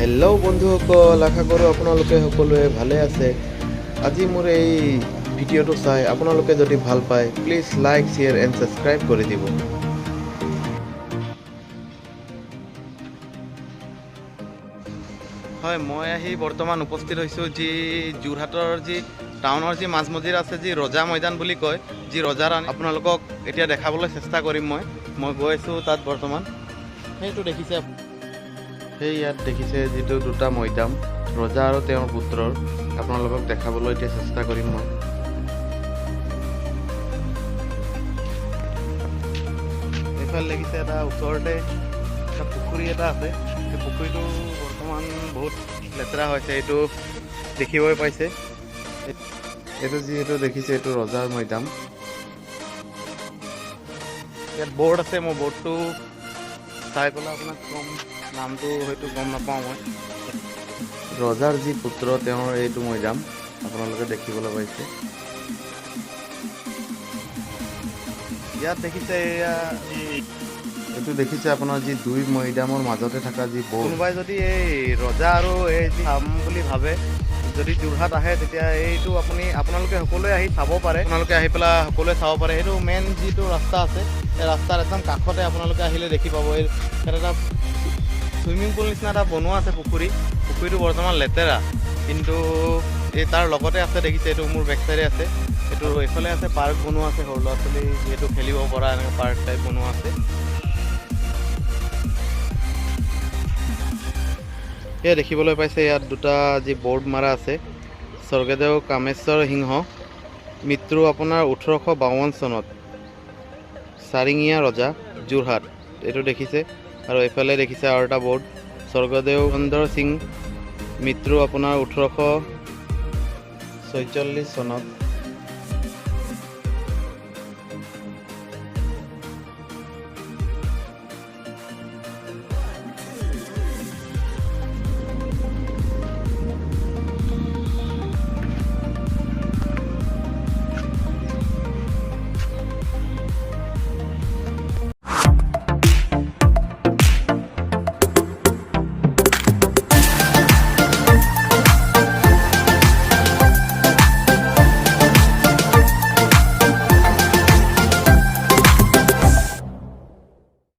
Hello' বন্ধুসকল, আশা কৰোঁ আপোনালোকে সকলোৱে ভালে আছে। আজি মোৰ এই ভিডিঅ'টো চাই আপোনালোকে যদি ভাল পায় please like, share and subscribe কৰি দিব। হয়, মই আহি বৰ্তমান উপস্থিত হৈছোঁ যি যোৰহাটৰ যি টাউনৰ যি মাজমজিৰ আছে, যি ৰজা মৈদাম বুলি কয়, যি ৰজাৰ আপোনালোকক এতিয়া দেখাবলৈ চেষ্টা কৰিম। মই গৈ আছোঁ তাত বৰ্তমান। সেইটো দেখিছে, সেই ইয়াত দেখিছে যিটো দুটা মৈদাম, ৰজা আৰু তেওঁৰ পুত্ৰৰ, আপোনালোকক দেখাবলৈ এতিয়া চেষ্টা কৰিম মই। এইফালে দেখিছে এটা ওচৰতে এটা পুখুৰী এটা আছে। সেই পুখুৰীটো বৰ্তমান বহুত লেতেৰা হৈছে, এইটো দেখিবই পাইছে। এইটো যিহেতু দেখিছে এইটো ৰজাৰ মৈদাম। ইয়াত বৰ্ড আছে, মই বৰ্ডটো চাই পেলাই আপোনাক ক'ম, নামটো হয়তো গম নাপাওঁ মই। ৰজাৰ যি পুত্ৰ তেওঁৰ এইটো মৈদাম আপোনালোকে দেখিবলৈ পাইছে। ইয়াত দেখিছে এইটো দেখিছে আপোনাৰ যি দুই মৈদামৰ মাজতে থকা যি বৰ্ড। কোনোবাই যদি এই ৰজা আৰু এই যি চাম বুলি ভাবে, যদি যোৰহাট আহে তেতিয়া এইটো আপোনালোকে সকলোৱে আহি চাব পাৰে। আপোনালোকে আহি পেলাই সকলোৱে চাব পাৰে। সেইটো মেইন যিটো ৰাস্তা আছে, এই ৰাস্তাৰ একদম কাষতে আপোনালোকে আহিলে দেখি পাব। এই এটা চুইমিং পুল নিচিনা এটা বনোৱা আছে পুখুৰীটো বৰ্তমান লেতেৰা, কিন্তু এই তাৰ লগতে আছে দেখিছে, এইটো মোৰ বেক চাইডে আছে। এইটো এইফালে আছে পাৰ্ক বনোৱা আছে, সৰু ল'ৰা ছোৱালী যিহেতু খেলিব পৰা এনেকৈ পাৰ্ক টাইপ বনোৱা আছে। এয়া দেখিবলৈ পাইছে ইয়াত দুটা যি বৰ্ড মাৰা আছে, স্বৰ্গদেউ কামেশ্বৰ সিংহ, মৃত্যু আপোনাৰ 1852 চনত, চাৰিঙীয়া ৰজা, যোৰহাট, এইটো দেখিছে। আৰু এইফালে দেখিছে আৰু এটা বৰ্ড, স্বৰ্গদেউ সুন্দৰ সিং, মৃত্যু আপোনাৰ 1846 চনত।